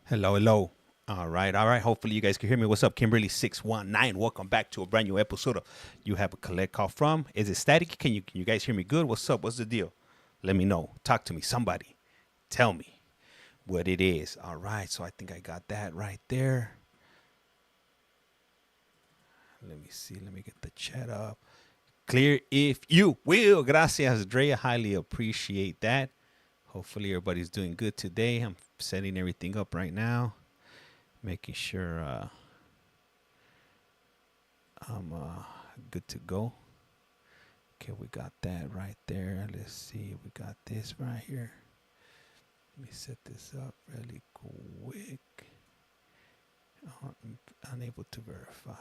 Hello, hello. All right, all right. Hopefully you guys can hear me. What's up, Kimberly619? Welcome back to a brand new episode of You Have a Collect Call From. Is it static? Can you guys hear me good? What's up? What's the deal? Let me know. Talk to me. Somebody. Tell me what it is. All right, so I think I got that right there. Let me see. Let me get the chat up. Clear if you will. Gracias, Dre. I highly appreciate that. Hopefully everybody's doing good today. I'm setting everything up right now. Making sure I'm good to go. Okay, we got that right there. Let's see. We got this right here. Let me set this up really quick. Unable to verify.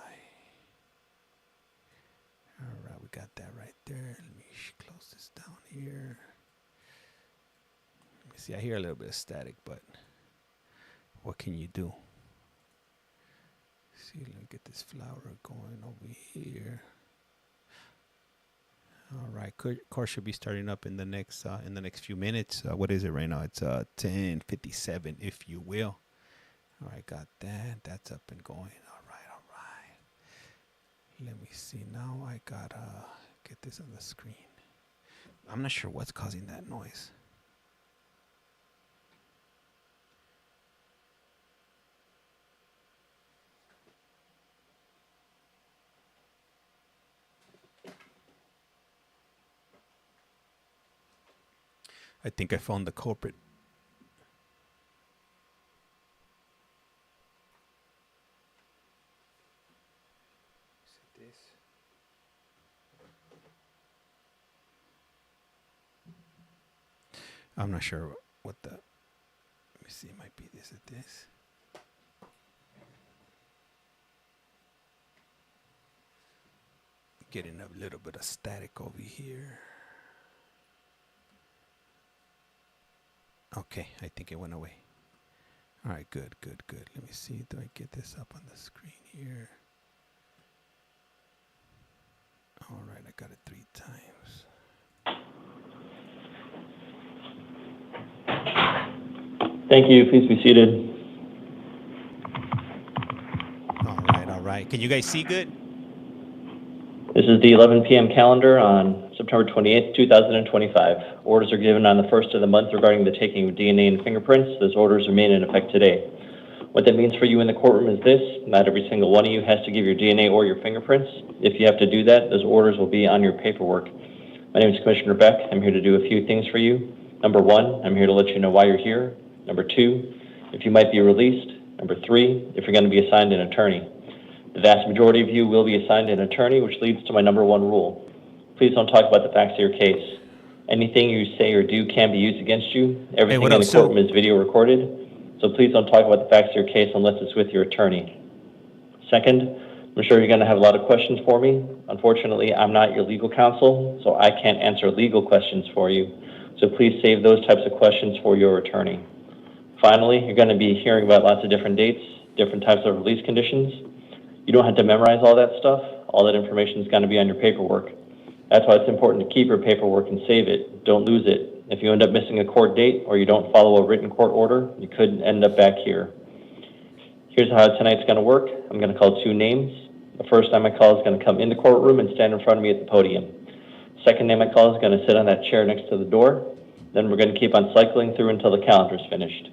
All right, we got that right there. Let me close this down here. Let me see. I hear a little bit of static, but what can you do? See, let me get this flower going over here. All right, course should be starting up in the next few minutes. What is it right now? It's 10:57, if you will. All right, got that. That's up and going. All right, all right. Let me see. Now I gotta get this on the screen. I'm not sure what's causing that noise. I think I found the culprit. I'm not sure what the. Let me see. It might be this at this. Getting a little bit of static over here. Okay, I think it went away. All right, good, good, good. Let me see. Do I get this up on the screen here? All right, I got it 3 times. Thank you. Please be seated. All right, all right. Can you guys see good? This is the 11 p.m. calendar on September 28th, 2025. Orders are given on the first of the month regarding the taking of DNA and fingerprints. Those orders remain in effect today. What that means for you in the courtroom is this: not every single one of you has to give your DNA or your fingerprints. If you have to do that, those orders will be on your paperwork. My name is Commissioner Beck. I'm here to do a few things for you. Number 1, I'm here to let you know why you're here. Number 2, if you might be released. Number 3, if you're going to be assigned an attorney. The vast majority of you will be assigned an attorney, which leads to my number 1 rule. Please don't talk about the facts of your case. Anything you say or do can be used against you. Everything in the courtroom is video recorded, so please don't talk about the facts of your case unless it's with your attorney. Second, I'm sure you're going to have a lot of questions for me. Unfortunately, I'm not your legal counsel, so I can't answer legal questions for you. So please save those types of questions for your attorney. Finally, you're going to be hearing about lots of different dates, different types of release conditions. You don't have to memorize all that stuff. All that information is going to be on your paperwork. That's why it's important to keep your paperwork and save it. Don't lose it. If you end up missing a court date or you don't follow a written court order, you could end up back here. Here's how tonight's going to work. I'm going to call 2 names. The first name I call is going to come in the courtroom and stand in front of me at the podium. Second name I call is going to sit on that chair next to the door. Then we're going to keep on cycling through until the calendar is finished.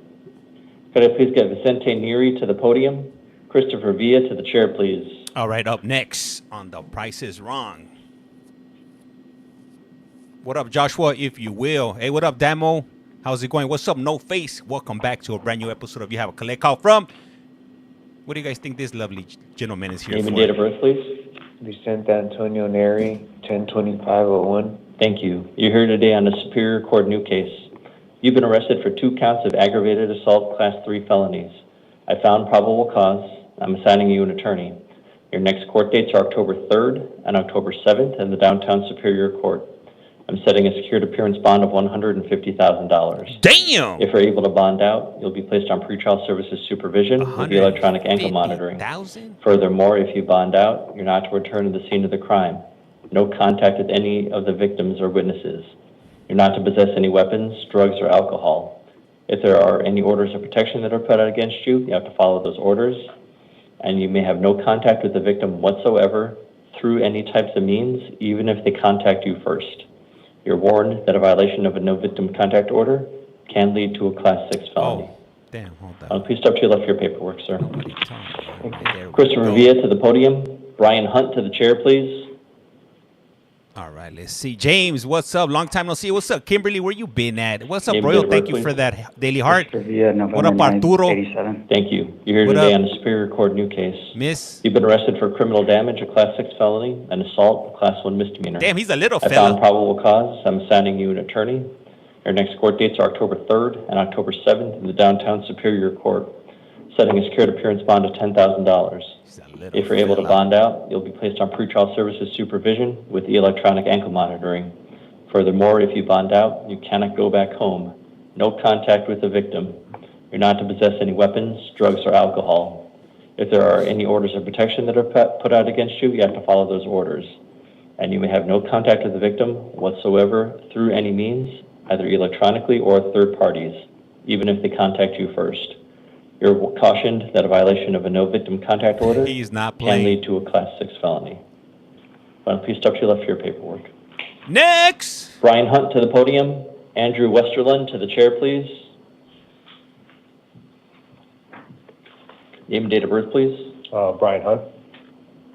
Could I please get Vicente Neri to the podium? Christopher Villa to the chair, please. All right, up next on The Price is Wrong. What up, Joshua, if you will? Hey, what up, Damo? How's it going? What's up, No Face? Welcome back to a brand new episode of You Have a Collect Call From. What do you guys think this lovely gentleman is here Name for? and date of birth, please. Vicente Antonio Neri, 102501. Thank you. You're here today on a Superior Court new case. You've been arrested for 2 counts of aggravated assault Class 3 felonies. I found probable cause. I'm assigning you an attorney. Your next court dates are October 3rd and October 7th in the Downtown Superior Court. I'm setting a secured appearance bond of $150,000. Damn! If you're able to bond out, you'll be placed on pretrial services supervision with the electronic ankle monitoring. Furthermore, if you bond out, you're not to return to the scene of the crime. No contact with any of the victims or witnesses. You're not to possess any weapons, drugs, or alcohol. If there are any orders of protection that are put out against you, you have to follow those orders. And you may have no contact with the victim whatsoever through any types of means, even if they contact you first. You're warned that a violation of a no victim contact order can lead to a Class 6 felony. Oh, damn, hold on. Please step to your left for your paperwork, sir. Nobody told me. Okay, there we Christopher go. Villa to the podium. Brian Hunt to the chair, please. All right, let's see. James, what's up? Long time no see. What's up? Kimberly, where you been at? What's up, Name, Royal? date of Thank birth, you please. for that daily heart. Via November What up, 9th, Arturo? 87. Thank you. You're here What today up? on a Superior Court new case. Miss. You've been arrested for criminal damage, a Class 6 felony, and assault, a Class 1 misdemeanor. Damn, he's a little I found fella. probable cause. I'm assigning you an attorney. Your next court dates are October 3rd and October 7th in the downtown Superior Court. Setting a secured appearance bond of $10,000. He's a little If you're able to fella. bond out, you'll be placed on pretrial services supervision with the electronic ankle monitoring. Furthermore, if you bond out, you cannot go back home. No contact with the victim. You're not to possess any weapons, drugs, or alcohol. If there are any orders of protection that are put out against you, you have to follow those orders. And you may have no contact with the victim whatsoever through any means, either electronically or third parties, even if they contact you first. You're cautioned that a violation of a no victim contact order He's not can playing. lead to a Class 6 felony. Please step to your left for your paperwork. Next. Brian Hunt to the podium. Andrew Westerlund to the chair, please. Name and date of birth, please. Brian Hunt,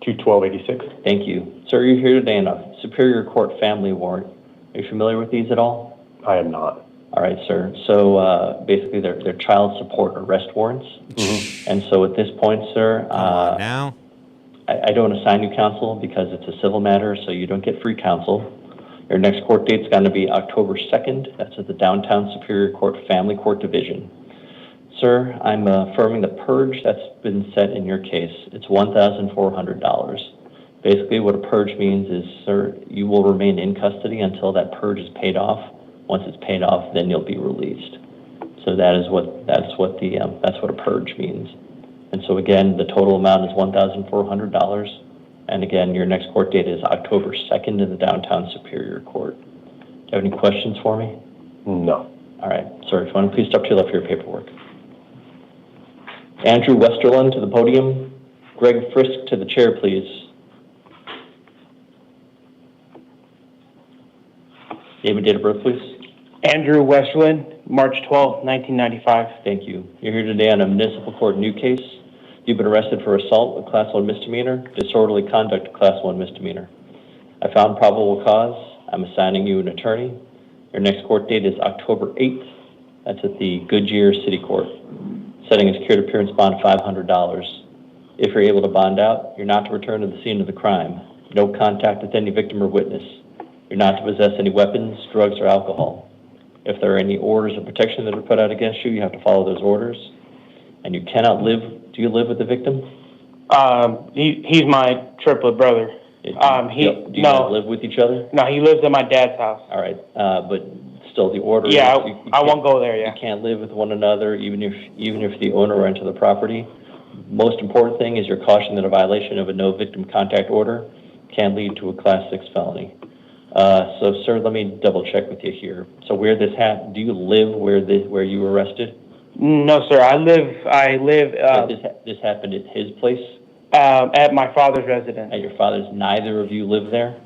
2/12/86. Thank you. Sir, you're here today on a Superior Court family warrant. Are you familiar with these at all? I am not. All right, sir. So basically, they're child support arrest warrants. And so at this point, sir, Come on now. I don't assign you counsel because it's a civil matter, so you don't get free counsel. Your next court date's going to be October 2nd. That's at the Downtown Superior Court Family Court Division. Sir, I'm affirming the purge that's been set in your case. It's $1,400. Basically, what a purge means is, sir, you will remain in custody until that purge is paid off. Once it's paid off, then you'll be released. So that's what a purge means. And so again, the total amount is $1,400. And again, your next court date is October 2nd in the Downtown Superior Court. Do you have any questions for me? No. All right, sir, if you want to please step to your left for your paperwork. Andrew Westerlund to the podium. Greg Frisk to the chair, please. Name and date of birth, please. Andrew Westland, March 12, 1995. Thank you. You're here today on a municipal court new case. You've been arrested for assault, a Class 1 misdemeanor, disorderly conduct, a Class 1 misdemeanor. I found probable cause. I'm assigning you an attorney. Your next court date is October 8th. That's at the Goodyear City Court. Setting a secured appearance bond of $500. If you're able to bond out, you're not to return to the scene of the crime. No contact with any victim or witness. You're not to possess any weapons, drugs, or alcohol. If there are any orders of protection that are put out against you, you have to follow those orders. And you cannot live. Do you live with the victim? He's my triplet brother. Do you guys live with each other? No, he lives at my dad's house. All right, but still, the order. Yeah, is I won't go there. Yeah. You can't live with one another, even if the owner rented the property. Most important thing is your caution that a violation of a no victim contact order can lead to a Class 6 felony. So, sir, let me double check with you here. So, where this happened? Do you live where you were arrested? No, sir. I live. This happened at his place. At my father's residence. At your father's. Neither of you live there.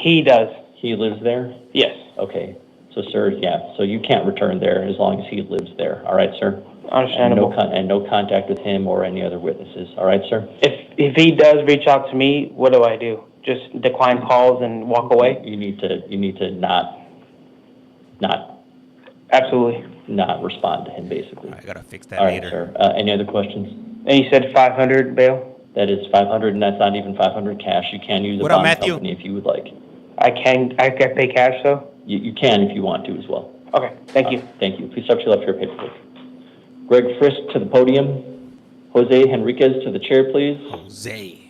He does. He lives there. Yes. Okay. So, sir, yeah. So you can't return there as long as he lives there. All right, sir. Understandable. And no contact with him or any other witnesses. All right, sir. If he does reach out to me, what do I do? Just decline calls and walk away? You need to not Absolutely. not respond to him, basically. I gotta fix that All right, later. sir. Any other questions? And you said 500 bail? That is 500, and that's not even 500 cash. You can use a What up, bond Matthew? company if you would like. I can pay cash though? You can if you want to as well. Okay. Thank you. Thank you. Please step to your left for your paperwork. Greg Frisk to the podium. Jose Henriquez to the chair, please. Jose.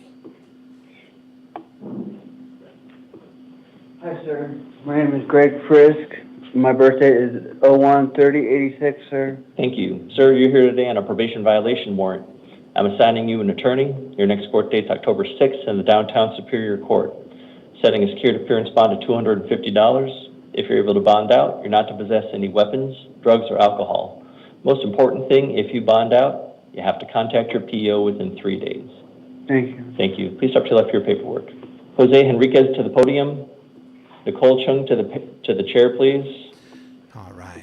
Hi, sir. My name is Greg Frisk. My birthday is 01/30/86, sir. Thank you. Sir, you're here today on a probation violation warrant. I'm assigning you an attorney. Your next court date's October 6th in the Downtown Superior Court. Setting a secured appearance bond of $250. If you're able to bond out, you're not to possess any weapons, drugs, or alcohol. Most important thing, if you bond out, you have to contact your PO within 3 days. Thank you. Thank you. Please step to the left for your paperwork. Jose Henriquez to the podium. Nicole Chung to the chair, please. All right.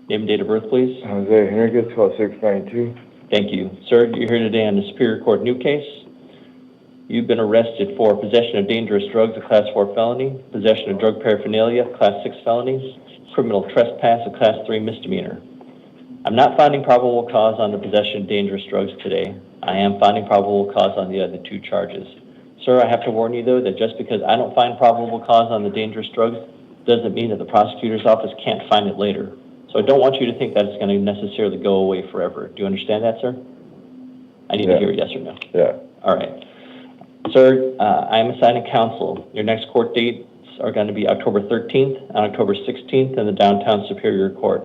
Name and date of birth, please. Jose Henriquez, 12692. Thank you. Sir, you're here today on the Superior Court new case. You've been arrested for possession of dangerous drugs, a Class 4 felony, possession of drug paraphernalia, Class 6 felonies, criminal trespass, a Class 3 misdemeanor. I'm not finding probable cause on the possession of dangerous drugs today. I am finding probable cause on the other 2 charges. Sir, I have to warn you, though, that just because I don't find probable cause on the dangerous drugs doesn't mean that the prosecutor's office can't find it later. So I don't want you to think that it's going to necessarily go away forever. Do you understand that, sir? I need to hear a yes or no. Yeah. All right. Sir, I'm assigning counsel. Your next court dates are going to be October 13th and October 16th in the downtown Superior Court.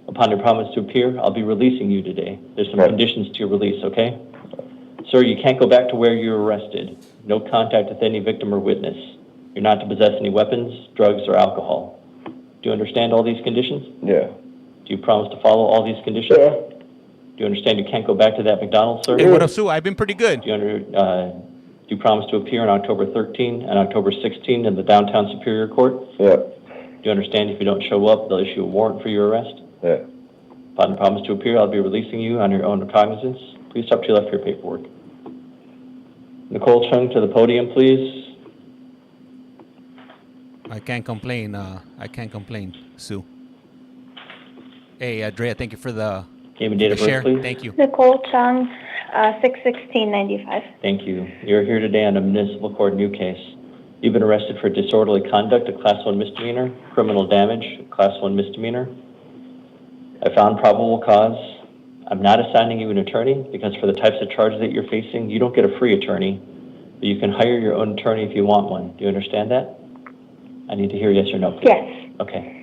Upon your promise to appear, I'll be releasing you today. There's some conditions to your release, okay? Sir, you can't go back to where you were arrested. No contact with any victim or witness. You're not to possess any weapons, drugs, or alcohol. Do you understand all these conditions? Yeah. Do you promise to follow all these conditions? Yeah. Do you understand you can't go back to that McDonald's, sir? Hey, what up, Sue? I've been pretty good. Do you promise to appear on October 13 and October 16 in the downtown Superior Court? Yeah. Do you understand if you don't show up, they'll issue a warrant for your arrest? Yeah. Upon the promise to appear, I'll be releasing you on your own recognizance. Please step to your left for your paperwork. Nicole Chung to the podium, please. I can't complain. Sue. Hey, Andrea, thank you for the Name and date of birth, share. please. Thank you. Nicole Chung, 6/16/95. Thank you. You're here today on a municipal court new case. You've been arrested for disorderly conduct, a Class 1 misdemeanor, criminal damage, a Class 1 misdemeanor. I found probable cause. I'm not assigning you an attorney because for the types of charges that you're facing, you don't get a free attorney, but you can hire your own attorney if you want one. Do you understand that? I need to hear yes or no, please. Yes. Okay.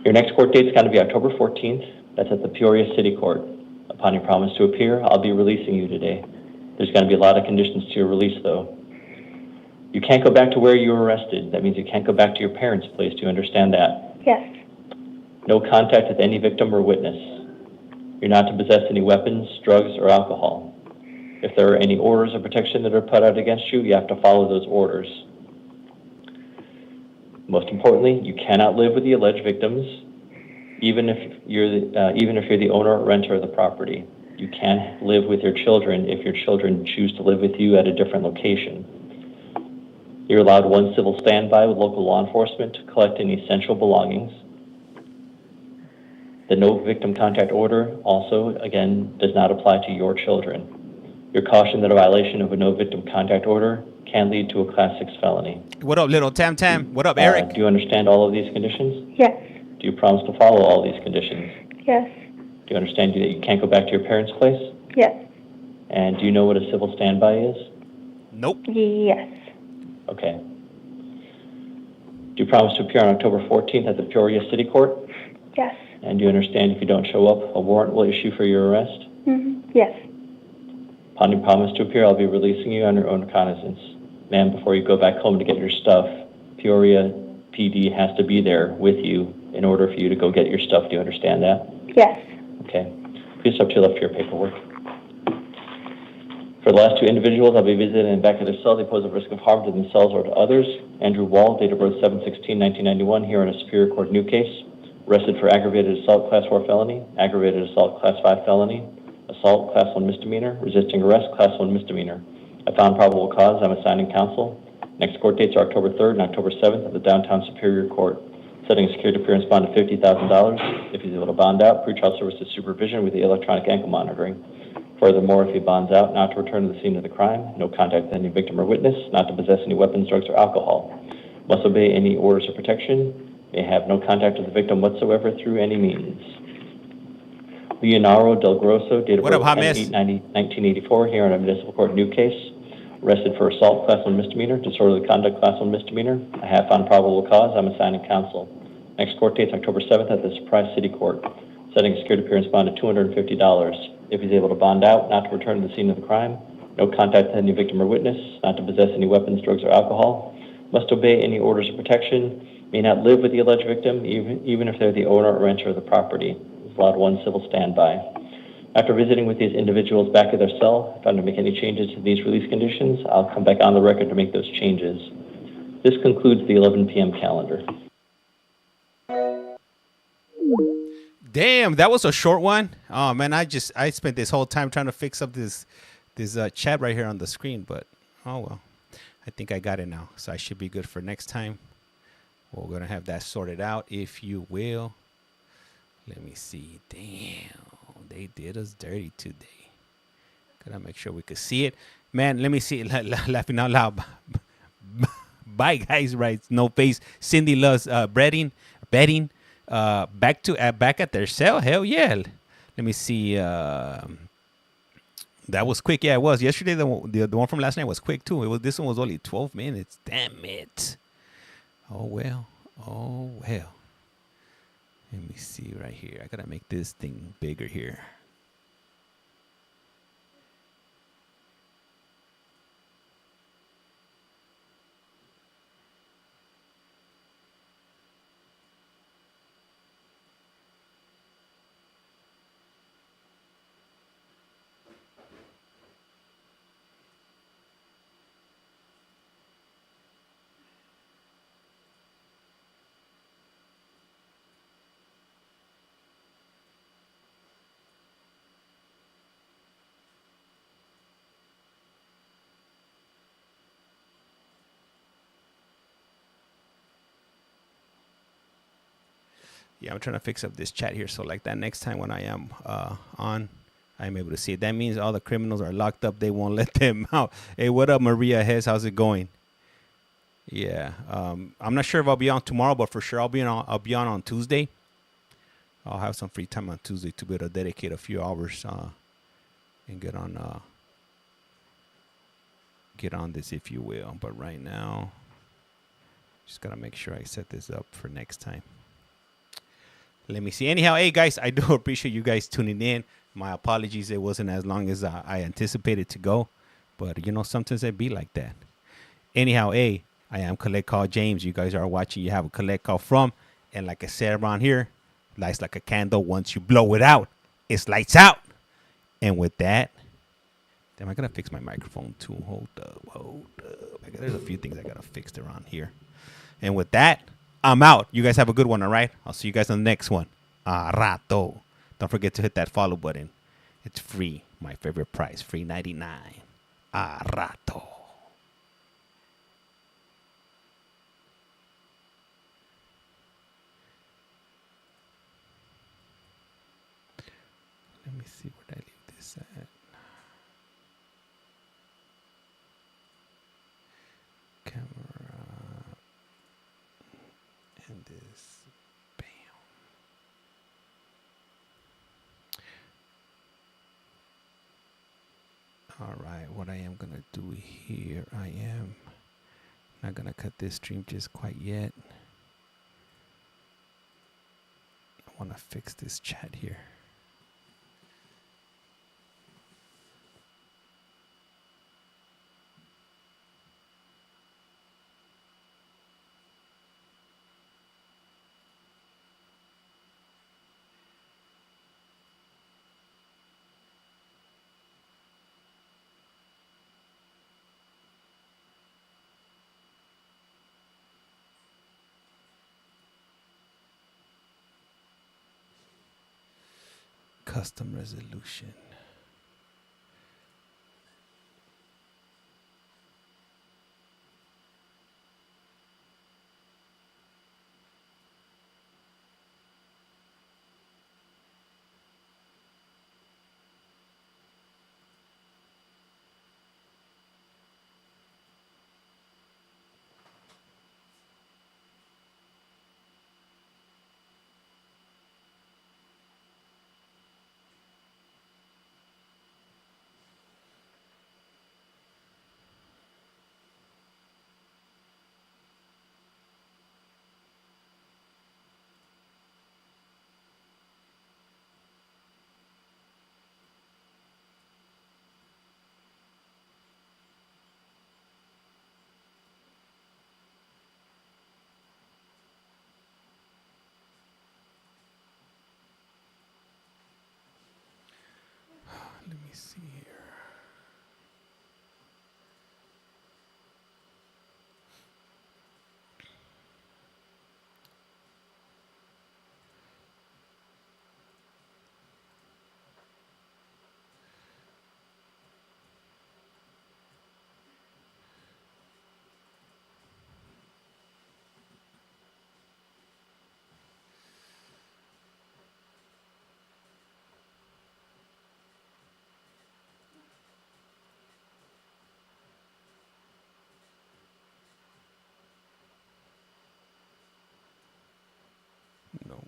Your next court date is going to be October 14th. That's at the Peoria City Court. Upon your promise to appear, I'll be releasing you today. There's going to be a lot of conditions to your release, though. You can't go back to where you were arrested. That means you can't go back to your parents' place. Do you understand that? Yes. No contact with any victim or witness. You're not to possess any weapons, drugs, or alcohol. If there are any orders of protection that are put out against you, you have to follow those orders. Most importantly, you cannot live with the alleged victims, even if you're the owner or renter of the property. You can live with your children if your children choose to live with you at a different location. You're allowed one civil standby with local law enforcement to collect any essential belongings. The no victim contact order also, again, does not apply to your children. You're cautioned that a violation of a no victim contact order can lead to a Class 6 felony. What up, little Tam Tam? What up, Eric? Do you understand all of these conditions? Yes. Do you promise to follow all these conditions? Yes. Do you understand that you can't go back to your parents' place? Yes. And do you know what a civil standby is? Nope. Yes. Okay. Do you promise to appear on October 14th at the Peoria City Court? Yes. And do you understand if you don't show up, a warrant will issue for your arrest? Yes. Upon your promise to appear, I'll be releasing you on your own recognizance. Ma'am, before you go back home to get your stuff, Peoria PD has to be there with you in order for you to go get your stuff. Do you understand that? Yes. Okay. Please step to your left for your paperwork. For the last 2 individuals, I'll be visiting in the back of their cell. They pose a risk of harm to themselves or to others. Andrew Wall, date of birth 7/16/1991, here on a Superior Court new case. Arrested for aggravated assault, Class 4 felony, aggravated assault, Class 5 felony, assault, Class 1 misdemeanor, resisting arrest, Class 1 misdemeanor. I found probable cause. I'm assigning counsel. Next court dates are October 3rd and October 7th at the downtown Superior Court. Setting a security appearance bond of $50,000. If he's able to bond out, pretrial services supervision with the electronic ankle monitoring. Furthermore, if he bonds out, not to return to the scene of the crime, no contact with any victim or witness, not to possess any weapons, drugs, or alcohol. Must obey any orders of protection. May have no contact with the victim whatsoever through any means. Leonardo Del Grosso, date of birth 10/8/1984, here on a municipal court new case. Arrested for assault, Class 1 misdemeanor, disorderly conduct, Class 1 misdemeanor. I have found probable cause. I'm assigning counsel. Next court date is October 7th at the Surprise City Court. Setting a security appearance bond of $250. If he's able to bond out, not to return to the scene of the crime, no contact with any victim or witness, not to possess any weapons, drugs, or alcohol. must obey any orders of protection, may not live with the alleged victim, even if they're the owner or renter of the property. Is allowed 1 civil standby. After visiting with these individuals back at their cell, if I'm to make any changes to these release conditions, I'll come back on the record to make those changes. This concludes the 11 p.m. calendar. Damn, that was a short one. Oh man, I spent this whole time trying to fix up this chat right here on the screen, but oh well. I think I got it now, so I should be good for next time. We're gonna have that sorted out, if you will. Let me see. Damn, they did us dirty today. Gotta make sure we could see it, man. Let me see. Laughing out loud. Bye, guys. Right? No face. Cindy loves betting. Back at their cell. Hell yeah. Let me see. That was quick. Yeah, it was. Yesterday, the one from last night was quick too. This one was only 12 minutes. Damn it. Oh well. Let me see right here. I gotta make this thing bigger here. Yeah, I'm trying to fix up this chat here, so like that next time when I am on, I'm able to see it. That means all the criminals are locked up. They won't let them out. Hey, what up, Maria Hess? How's it going? Yeah, I'm not sure if I'll be on tomorrow, but for sure I'll be on Tuesday. I'll have some free time on Tuesday to be able to dedicate a few hours and get on this, if you will. But right now, just gotta make sure I set this up for next time. Let me see. Anyhow, hey guys, I do appreciate you guys tuning in. My apologies, it wasn't as long as I anticipated to go, but you know, sometimes it be like that. Anyhow, hey, I am Collect Call James. You guys are watching. You have a collect call from, and like I said around here, lights like a candle. Once you blow it out, it's lights out. And with that, damn, I gotta fix my microphone too. Hold up. There's a few things I gotta fix around here. And with that, I'm out. You guys have a good one, all right? I'll see you guys on the next one. A rato. Don't forget to hit that follow button. It's free. My favorite price. Free 99. A rato. Let me see where I leave this at. Camera. And this, bam. All right, what I am gonna do here, I am not gonna cut this stream just quite yet. I wanna fix this chat here. Custom resolution. see here. No.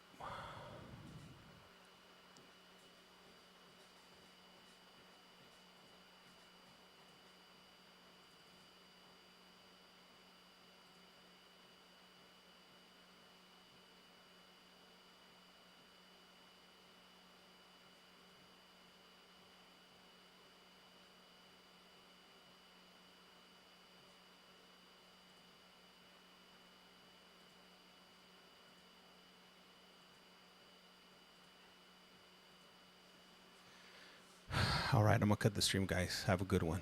All right, I'm gonna cut the stream, guys. Have a good one.